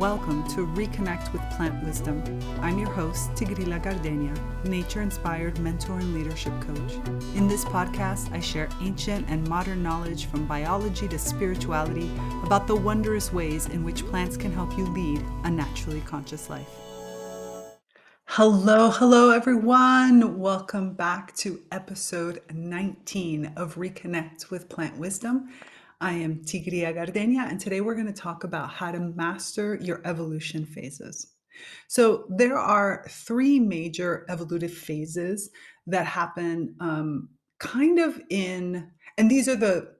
Welcome to ReConnect with Plant Wisdom. I'm your host, Tigrila Gardenia, nature-inspired mentor and leadership coach. In this podcast, I share ancient and modern knowledge from biology to spirituality about the wondrous ways in which plants can help you lead a naturally conscious life. Hello, everyone. Welcome back to episode 19 of ReConnect with Plant Wisdom. I am Tigria Gardenia, and today we're going to talk about how to master your evolution phases. So there are three major evolutive phases that happen and these are the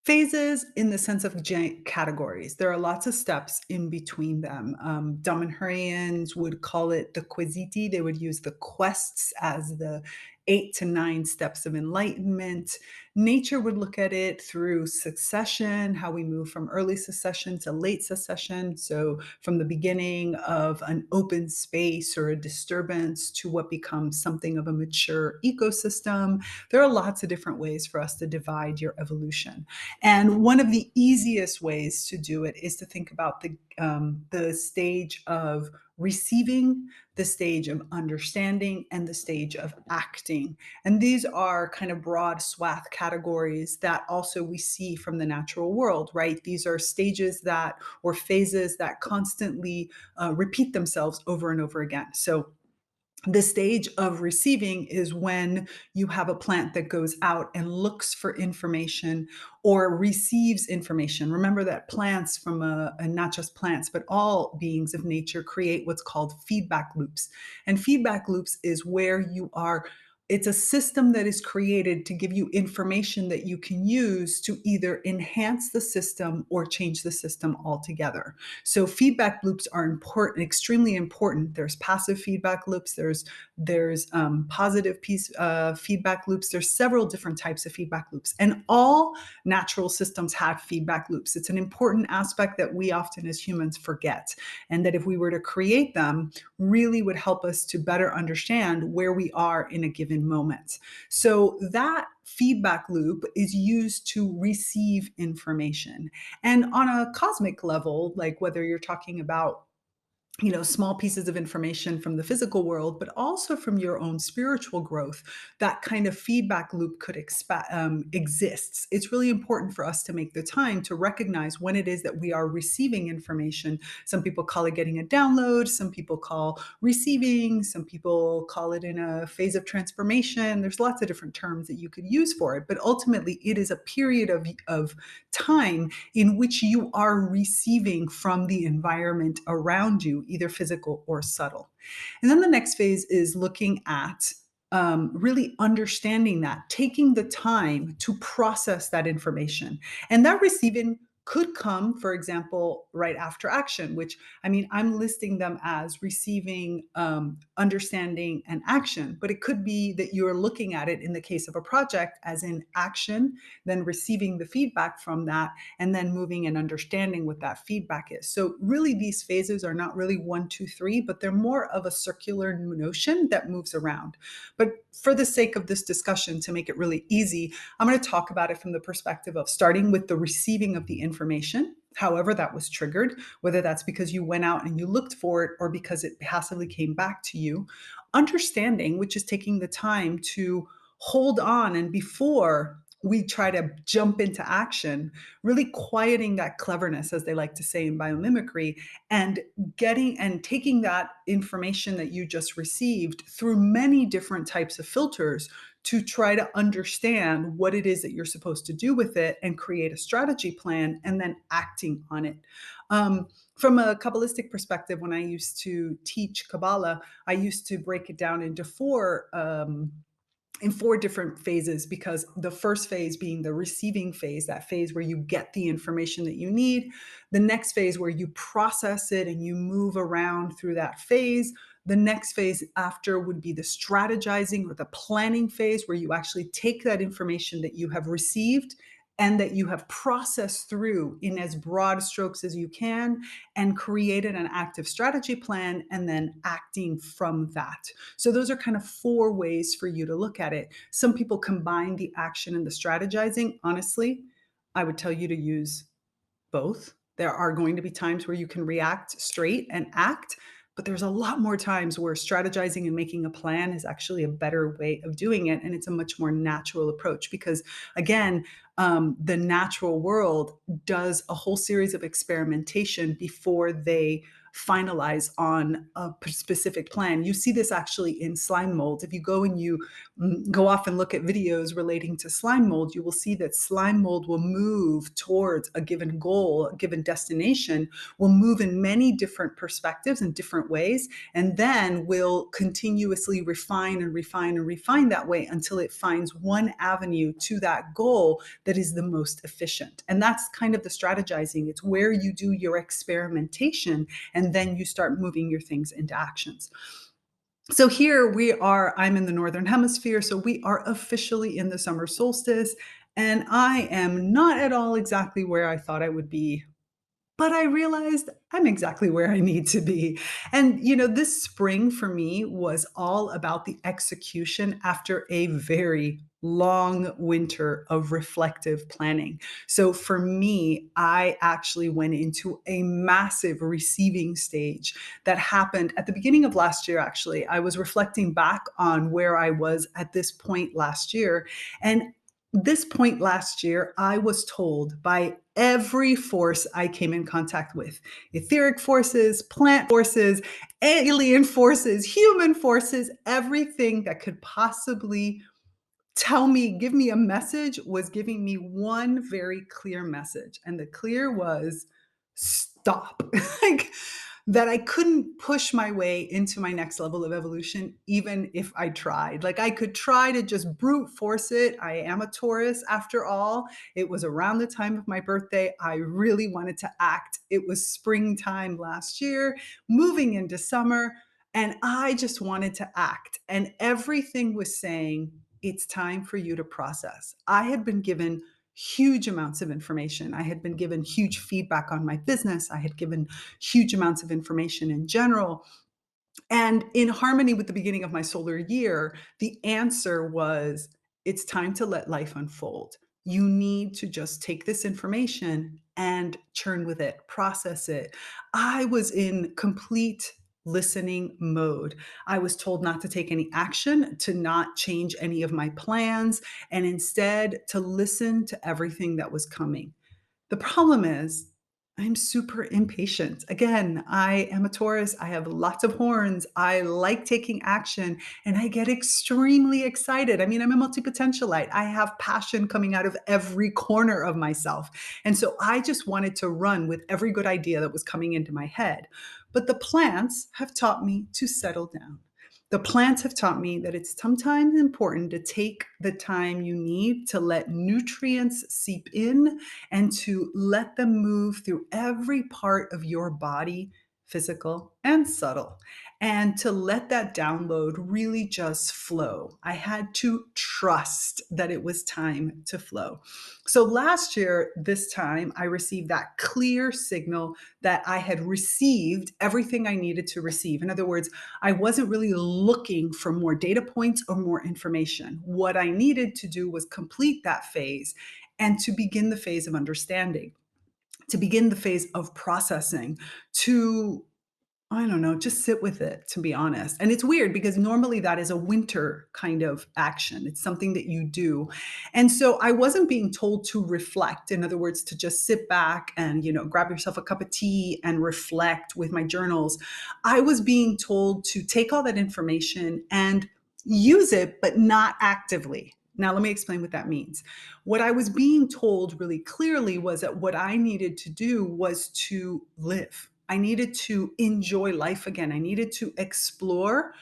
phases in the sense of giant categories. There are lots of steps in between them. Damanhurians would call it the quesiti. They would use the quests as the 8 to 9 steps of enlightenment. Nature would look at it through succession, how we move from early succession to late succession. So from the beginning of an open space or a disturbance to what becomes something of a mature ecosystem. There are lots of different ways for us to divide your evolution. And one of the easiest ways to do it is to think about the stage of receiving, the stage of understanding, and the stage of acting. And these are kind of broad swath categories that also we see from the natural world, right? These are stages or phases that constantly repeat themselves over and over again. So the stage of receiving is when you have a plant that goes out and looks for information or receives information. Remember that plants and not just plants, but all beings of nature create what's called feedback loops. And feedback loops is where it's a system that is created to give you information that you can use to either enhance the system or change the system altogether. So feedback loops are important, extremely important. There's passive feedback loops. There's positive feedback loops. There's several different types of feedback loops, and all natural systems have feedback loops. It's an important aspect that we often as humans forget, and that if we were to create them, really would help us to better understand where we are in a given moment. So that feedback loop is used to receive information. And on a cosmic level, like whether you're talking about small pieces of information from the physical world, but also from your own spiritual growth, that kind of feedback loop could exists. It's really important for us to make the time to recognize when it is that we are receiving information. Some people call it getting a download. Some people call receiving. Some people call it in a phase of transformation. There's lots of different terms that you could use for it, but ultimately it is a period of time in which you are receiving from the environment around you, either physical or subtle. And then the next phase is looking at really understanding that, taking the time to process that information. And that receiving could come, for example, right after action, which I'm listing them as receiving, understanding, and action. But it could be that you're looking at it in the case of a project as in action, then receiving the feedback from that, and then moving and understanding what that feedback is. So really these phases are not really 1, 2, 3, but they're more of a circular notion that moves around. But for the sake of this discussion, to make it really easy, I'm going to talk about it from the perspective of starting with the receiving of the information, however that was triggered, whether that's because you went out and you looked for it or because it passively came back to you. Understanding, which is taking the time to hold on, and before we try to jump into action, really quieting that cleverness, as they like to say in biomimicry, and taking that information that you just received through many different types of filters to try to understand what it is that you're supposed to do with it and create a strategy plan, and then acting on it. From a Kabbalistic perspective, when I used to teach Kabbalah, I used to break it down into four different phases, because the first phase being the receiving phase, that phase where you get the information that you need. The next phase where you process it and you move around through that phase. The next phase after would be the strategizing or the planning phase, where you actually take that information that you have received and that you have processed through in as broad strokes as you can and created an active strategy plan, and then acting from that. So those are kind of 4 ways for you to look at it. Some people combine the action and the strategizing. Honestly, I would tell you to use both. There are going to be times where you can react straight and act, but there's a lot more times where strategizing and making a plan is actually a better way of doing it. And it's a much more natural approach because, again, the natural world does a whole series of experimentation before they finalize on a specific plan. You see this actually in slime mold. If you go and you go off and look at videos relating to slime mold, you will see that slime mold will move towards a given goal, a given destination, will move in many different perspectives and different ways, and then will continuously refine and refine and refine that way until it finds one avenue to that goal that is the most efficient. And that's kind of the strategizing. It's where you do your experimentation and then you start moving your things into actions. So here we are, I'm in the Northern Hemisphere, so we are officially in the summer solstice, and I am not at all exactly where I thought I would be, but I realized I'm exactly where I need to be. And, this spring for me was all about the execution after a very long winter of reflective planning. So for me, I actually went into a massive receiving stage that happened at the beginning of last year, actually. I was reflecting back on where I was at this point last year. And this point last year, I was told by every force I came in contact with, etheric forces, plant forces, alien forces, human forces, everything that could possibly tell me, give me a message was giving me one very clear message. And the clear was stop. Like that I couldn't push my way into my next level of evolution, even if I tried. Like I could try to just brute force it. I am a Taurus after all. It was around the time of my birthday. I really wanted to act. It was springtime last year, moving into summer, and I just wanted to act. And everything was saying, it's time for you to process. I had been given huge amounts of information. I had been given huge feedback on my business. I had given huge amounts of information in general. And in harmony with the beginning of my solar year, the answer was it's time to let life unfold. You need to just take this information and churn with it, process it. I was in complete listening mode. I was told not to take any action, to not change any of my plans, and instead to listen to everything that was coming. The problem is I'm super impatient. Again, I am a Taurus. I have lots of horns. I like taking action and I get extremely excited. I mean, I'm a multi-potentialite. I have passion coming out of every corner of myself. And so I just wanted to run with every good idea that was coming into my head. But the plants have taught me to settle down. The plants have taught me that it's sometimes important to take the time you need to let nutrients seep in and to let them move through every part of your body, physical and subtle, and to let that download really just flow. I had to trust that it was time to flow. So last year, this time, I received that clear signal that I had received everything I needed to receive. In other words, I wasn't really looking for more data points or more information. What I needed to do was complete that phase and to begin the phase of understanding, to begin the phase of processing, to I don't know, just sit with it, to be honest. And it's weird because normally that is a winter kind of action. It's something that you do. And so I wasn't being told to reflect. In other words, to just sit back and, grab yourself a cup of tea and reflect with my journals. I was being told to take all that information and use it, but not actively. Now, let me explain what that means. What I was being told really clearly was that what I needed to do was to live. I needed to enjoy life again. I needed to explore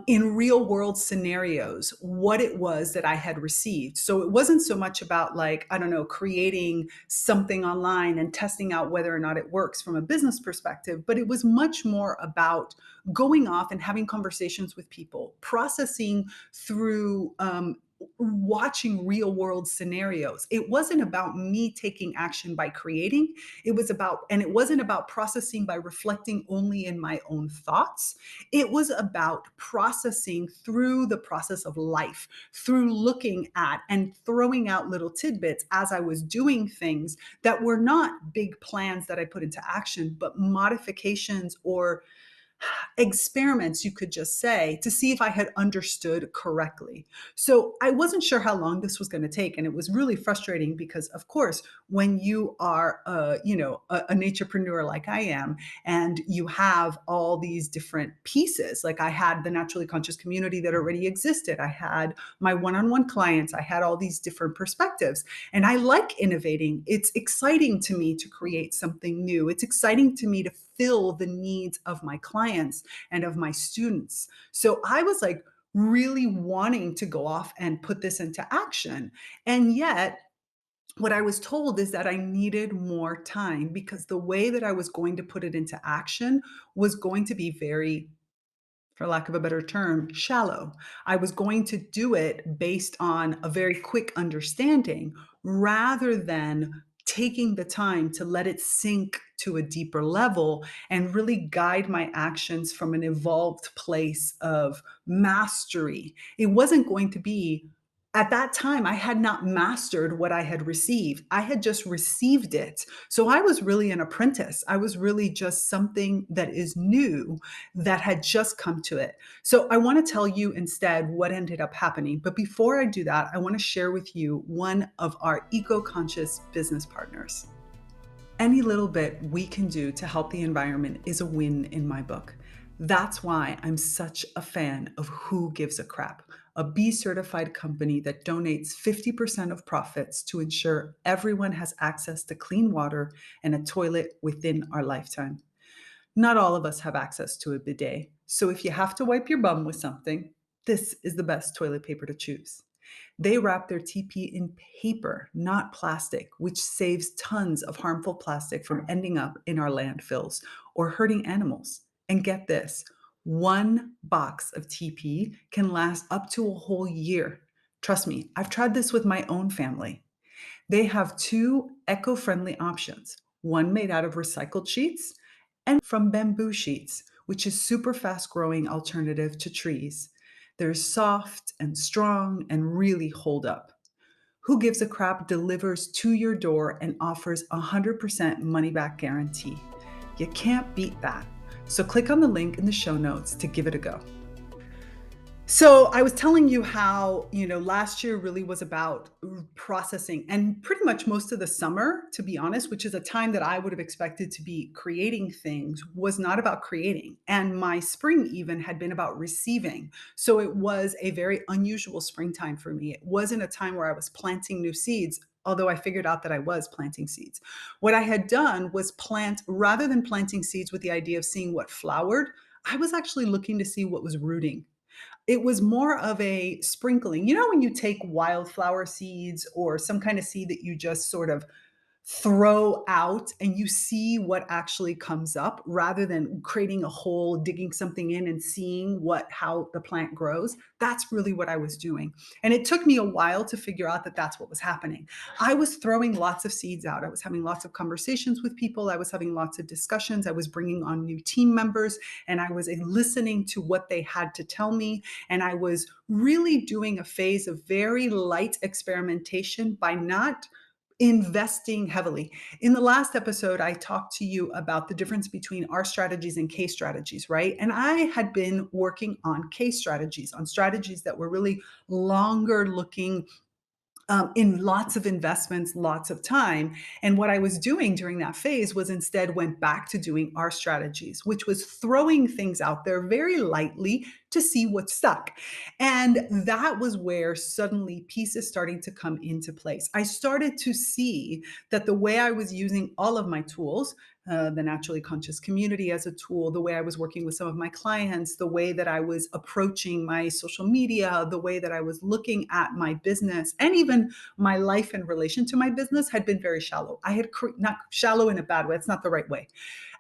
in real world scenarios what it was that I had received. So it wasn't so much about, like, I don't know, creating something online and testing out whether or not it works from a business perspective, but it was much more about going off and having conversations with people, processing through watching real world scenarios. It wasn't about me taking action by creating. It wasn't about processing by reflecting only in my own thoughts. It was about processing through the process of life, through looking at and throwing out little tidbits as I was doing things that were not big plans that I put into action, but modifications or experiments, you could just say, to see if I had understood correctly. So I wasn't sure how long this was going to take, and it was really frustrating because, of course, when you are, a naturepreneur like I am, and you have all these different pieces, like I had the naturally conscious community that already existed, I had my one-on-one clients, I had all these different perspectives, and I like innovating. It's exciting to me to create something new. It's exciting to me to fill the needs of my clients and of my students. So I was like really wanting to go off and put this into action. And yet, what I was told is that I needed more time because the way that I was going to put it into action was going to be very, for lack of a better term, shallow. I was going to do it based on a very quick understanding rather than taking the time to let it sink to a deeper level and really guide my actions from an evolved place of mastery. It wasn't going to be, at that time, I had not mastered what I had received. I had just received it. So I was really an apprentice. I was really just something that is new that had just come to it. So I want to tell you instead what ended up happening. But before I do that, I want to share with you one of our eco-conscious business partners. Any little bit we can do to help the environment is a win in my book. That's why I'm such a fan of Who Gives a Crap, a B certified company that donates 50% of profits to ensure everyone has access to clean water and a toilet within our lifetime. Not all of us have access to a bidet, so if you have to wipe your bum with something, this is the best toilet paper to choose. They wrap their TP in paper, not plastic, which saves tons of harmful plastic from ending up in our landfills or hurting animals. And get this, one box of TP can last up to a whole year. Trust me, I've tried this with my own family. They have two eco-friendly options, one made out of recycled sheets and from bamboo sheets, which is super fast growing alternative to trees. They're soft and strong and really hold up. Who Gives a Crap delivers to your door and offers a 100% money back guarantee. You can't beat that. So click on the link in the show notes to give it a go. So I was telling you how, last year really was about processing and pretty much most of the summer, to be honest, which is a time that I would have expected to be creating things, was not about creating. And my spring even had been about receiving. So it was a very unusual springtime for me. It wasn't a time where I was planting new seeds. Although I figured out that I was planting seeds. What I had done was rather than planting seeds with the idea of seeing what flowered, I was actually looking to see what was rooting. It was more of a sprinkling. You know, when you take wildflower seeds or some kind of seed that you just sort of throw out and you see what actually comes up rather than creating a hole, digging something in and seeing how the plant grows. That's really what I was doing. And it took me a while to figure out that that's what was happening. I was throwing lots of seeds out. I was having lots of conversations with people. I was having lots of discussions. I was bringing on new team members and I was listening to what they had to tell me. And I was really doing a phase of very light experimentation by not investing heavily. In the last episode, I talked to you about the difference between our strategies and case strategies, right? And I had been working on case strategies, on strategies that were really longer looking, in lots of investments, lots of time. And what I was doing during that phase was instead went back to doing our strategies, which was throwing things out there very lightly to see what stuck. And that was where suddenly pieces starting to come into place. I started to see that the way I was using all of my tools, the naturally conscious community as a tool, the way I was working with some of my clients, the way that I was approaching my social media, the way that I was looking at my business, and even my life in relation to my business had been very shallow. Not shallow in a bad way. It's not the right way.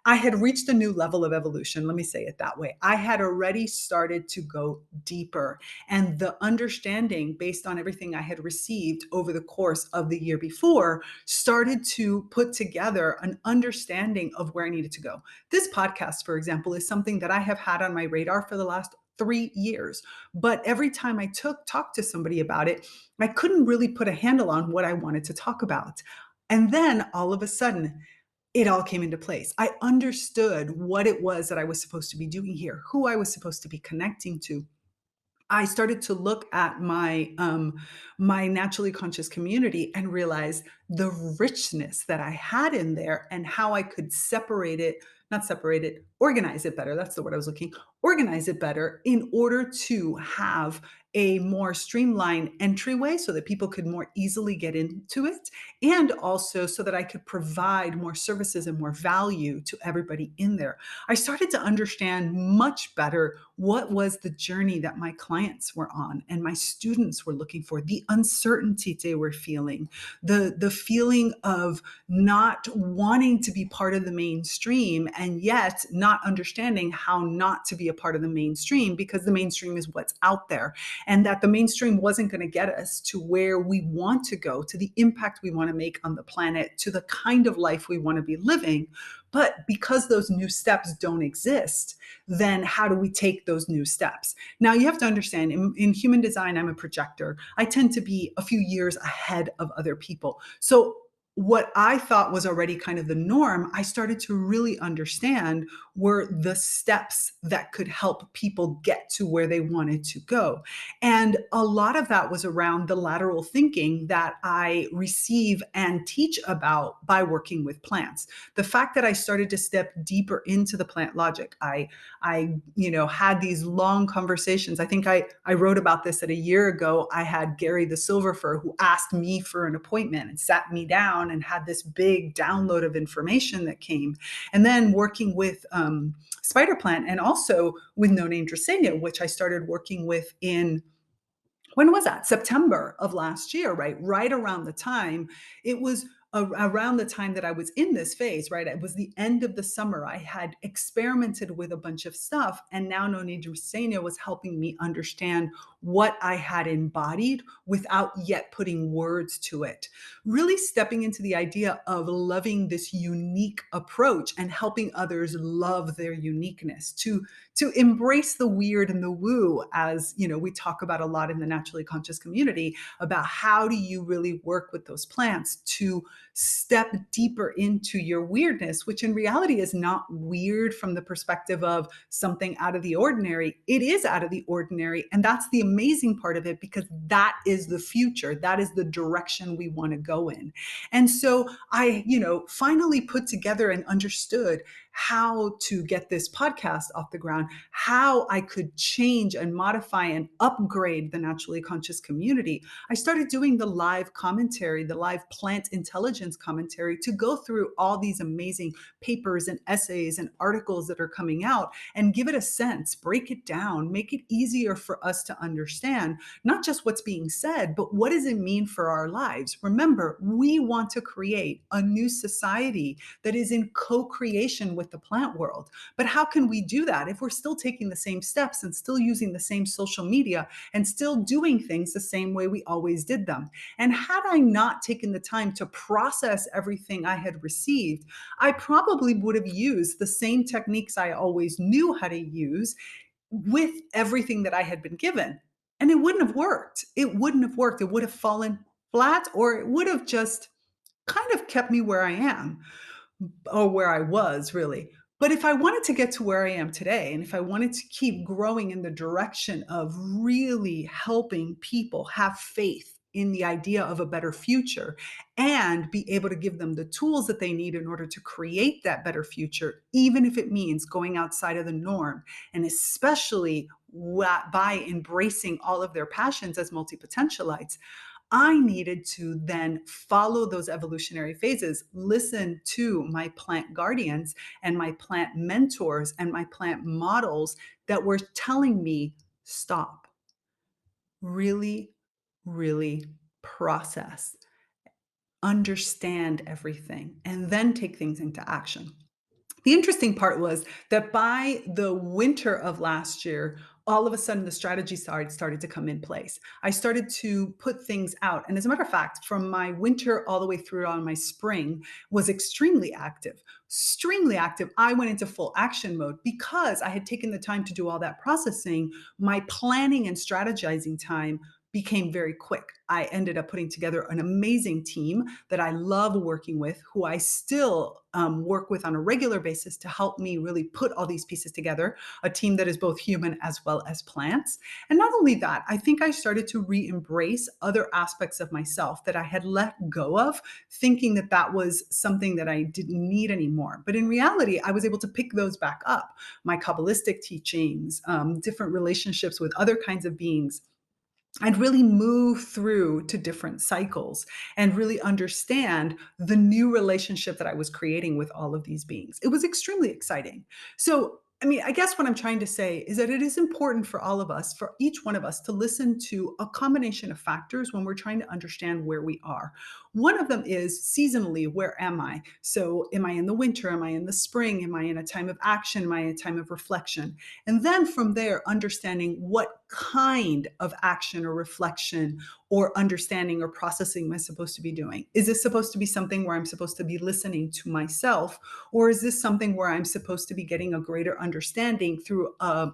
I had reached a new level of evolution, let me say it that way. I had already started to go deeper, and the understanding based on everything I had received over the course of the year before started to put together an understanding of where I needed to go. This podcast, for example, is something that I have had on my radar for the last 3 years. But every time I talked to somebody about it, I couldn't really put a handle on what I wanted to talk about. And then all of a sudden, it all came into place. I understood what it was that I was supposed to be doing here, who I was supposed to be connecting to. I started to look at my naturally conscious community and realize the richness that I had in there and how I could separate it, not separate it, organize it better. That's the word I was looking. Organize it better in order to have a more streamlined entryway so that people could more easily get into it, and also so that I could provide more services and more value to everybody in there. I started to understand much better what was the journey that my clients were on and my students were looking for, the uncertainty they were feeling, the feeling of not wanting to be part of the mainstream and yet not understanding how not to be a part of the mainstream because the mainstream is what's out there, and that the mainstream wasn't going to get us to where we want to go, to the impact we want to make on the planet, to the kind of life we want to be living. But because those new steps don't exist, then how do we take those new steps? Now, you have to understand in human design, I'm a projector. I tend to be a few years ahead of other people. So, what I thought was already kind of the norm, I started to really understand were the steps that could help people get to where they wanted to go. And a lot of that was around the lateral thinking that I receive and teach about by working with plants. The fact that I started to step deeper into the plant logic, I had these long conversations. I think I wrote about this at a year ago. I had Gary the Silver Fir who asked me for an appointment and sat me down and had this big download of information that came. And then working with Spider Plant and also with No Name Dracaena, which I started working with in, when was that? September of last year, right? Right around the time, it was around the time that I was in this phase, right? It was the end of the summer. I had experimented with a bunch of stuff, and now No Need Senia was helping me understand what I had embodied without yet putting words to it. Really stepping into the idea of loving this unique approach and helping others love their uniqueness, to embrace the weird and the woo, as we talk about a lot in the naturally conscious community, about how do you really work with those plants to step deeper into your weirdness, which in reality is not weird from the perspective of something out of the ordinary. It is out of the ordinary, and that's the amazing part of it, because that is the future, that is the direction we want to go in. And so I finally put together and understood how to get this podcast off the ground, how I could change and modify and upgrade the naturally conscious community. I started doing the live commentary, the live plant intelligence commentary, to go through all these amazing papers and essays and articles that are coming out and give it a sense, break it down, make it easier for us to understand not just what's being said, but what does it mean for our lives? Remember, we want to create a new society that is in co-creation with the plant world. But how can we do that if we're still taking the same steps and still using the same social media and still doing things the same way we always did them? And had I not taken the time to process everything I had received, I probably would have used the same techniques I always knew how to use with everything that I had been given. And it wouldn't have worked. It wouldn't have worked. It would have fallen flat, or it would have just kind of kept me where I am, or where I was really. But if I wanted to get to where I am today, and if I wanted to keep growing in the direction of really helping people have faith in the idea of a better future and be able to give them the tools that they need in order to create that better future, even if it means going outside of the norm, and especially by embracing all of their passions as multi-potentialites, I needed to then follow those evolutionary phases, listen to my plant guardians and my plant mentors and my plant models that were telling me, stop, really, really process, understand everything, and then take things into action. The interesting part was that by the winter of last year, all of a sudden the strategy started to come in place. I started to put things out. And as a matter of fact, from my winter all the way through on my spring was extremely active. Extremely active. I went into full action mode because I had taken the time to do all that processing. My planning and strategizing time became very quick. I ended up putting together an amazing team that I love working with, who I still work with on a regular basis to help me really put all these pieces together, a team that is both human as well as plants. And not only that, I think I started to re embrace other aspects of myself that I had let go of, thinking that that was something that I didn't need anymore. But in reality, I was able to pick those back up. My Kabbalistic teachings, different relationships with other kinds of beings, I'd really move through to different cycles and really understand the new relationship that I was creating with all of these beings. It was extremely exciting. So, I mean, I guess what I'm trying to say is that it is important for all of us, for each one of us, to listen to a combination of factors when we're trying to understand where we are. One of them is seasonally, where am I? So, am I in the winter? Am I in the spring? Am I in a time of action? Am I in a time of reflection? And then from there, understanding what kind of action or reflection or understanding or processing am I supposed to be doing? Is this supposed to be something where I'm supposed to be listening to myself? Or is this something where I'm supposed to be getting a greater understanding through a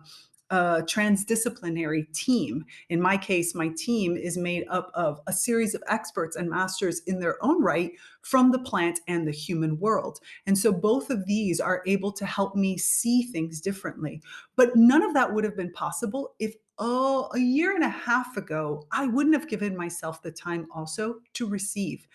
transdisciplinary team? In my case, my team is made up of a series of experts and masters in their own right from the plant and the human world. And so both of these are able to help me see things differently. But none of that would have been possible if, oh, a year and a half ago, I wouldn't have given myself the time also to receive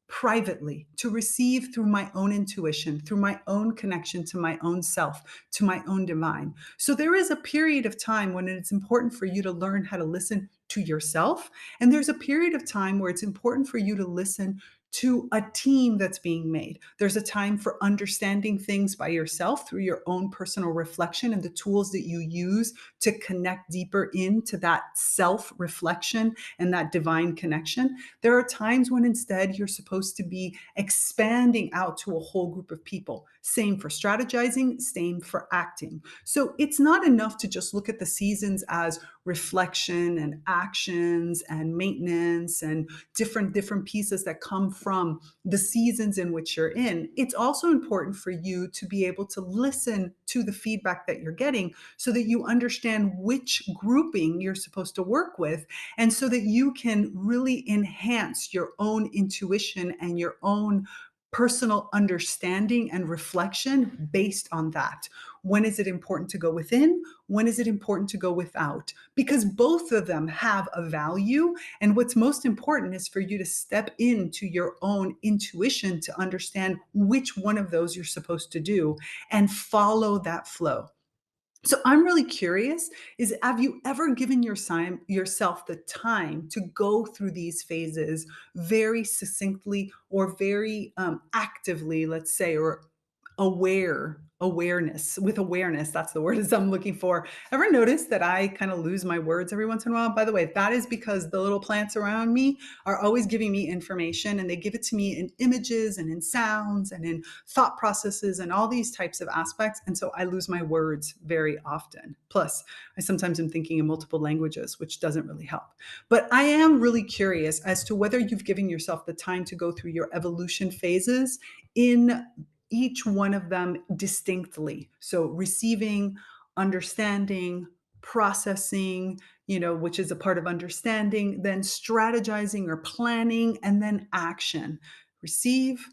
privately, to receive through my own intuition, through my own connection to my own self, to my own divine. So there is a period of time when it's important for you to learn how to listen to yourself. And there's a period of time where it's important for you to listen to a team that's being made. There's a time for understanding things by yourself through your own personal reflection and the tools that you use to connect deeper into that self reflection and that divine connection. There are times when instead you're supposed to be expanding out to a whole group of people. Same for strategizing, same for acting. So it's not enough to just look at the seasons as reflection and actions and maintenance and different pieces that come from the seasons in which you're in. It's also important for you to be able to listen to the feedback that you're getting so that you understand which grouping you're supposed to work with, and so that you can really enhance your own intuition and your own personal understanding and reflection based on that. When is it important to go within? When is it important to go without? Because both of them have a value. And what's most important is for you to step into your own intuition to understand which one of those you're supposed to do and follow that flow. So I'm really curious, is have you ever given yourself the time to go through these phases very succinctly or very actively, let's say, or awareness, that's the word as I'm looking for. Ever notice that I kind of lose my words every once in a while? By the way, that is because the little plants around me are always giving me information, and they give it to me in images and in sounds and in thought processes and all these types of aspects. And so I lose my words very often. Plus, I sometimes am thinking in multiple languages, which doesn't really help. But I am really curious as to whether you've given yourself the time to go through your evolution phases in each one of them distinctly. So receiving, understanding, processing, which is a part of understanding, then strategizing or planning, and then action. Receive,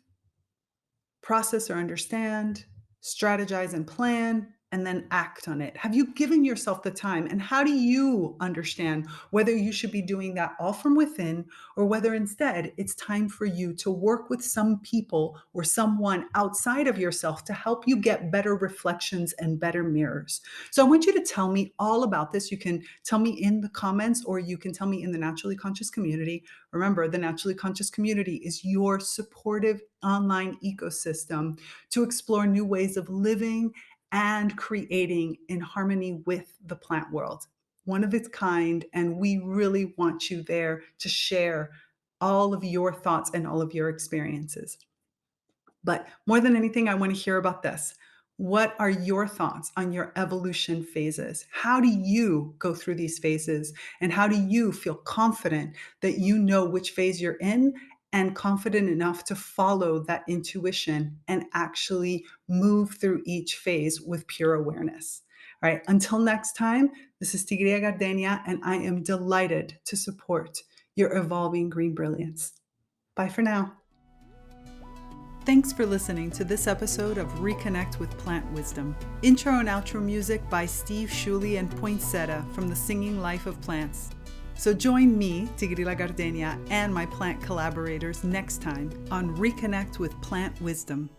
process or understand, strategize and plan, and then act on it. Have you given yourself the time? And how do you understand whether you should be doing that all from within, or whether instead it's time for you to work with some people or someone outside of yourself to help you get better reflections and better mirrors? So I want you to tell me all about this. You can tell me in the comments, or you can tell me in the Naturally Conscious community. Remember, the Naturally Conscious community is your supportive online ecosystem to explore new ways of living and creating in harmony with the plant world. One of its kind, and we really want you there to share all of your thoughts and all of your experiences. But more than anything, I want to hear about this. What are your thoughts on your evolution phases? How do you go through these phases? And how do you feel confident that you know which phase you're in and confident enough to follow that intuition and actually move through each phase with pure awareness? All right, until next time, this is Tigria Gardenia, and I am delighted to support your evolving green brilliance. Bye for now. Thanks for listening to this episode of ReConnect with Plant Wisdom. Intro and outro music by Steve Shuley and Poinsettia from The Singing Life of Plants. So join me, Tigrila Gardenia, and my plant collaborators next time on ReConnect with Plant Wisdom.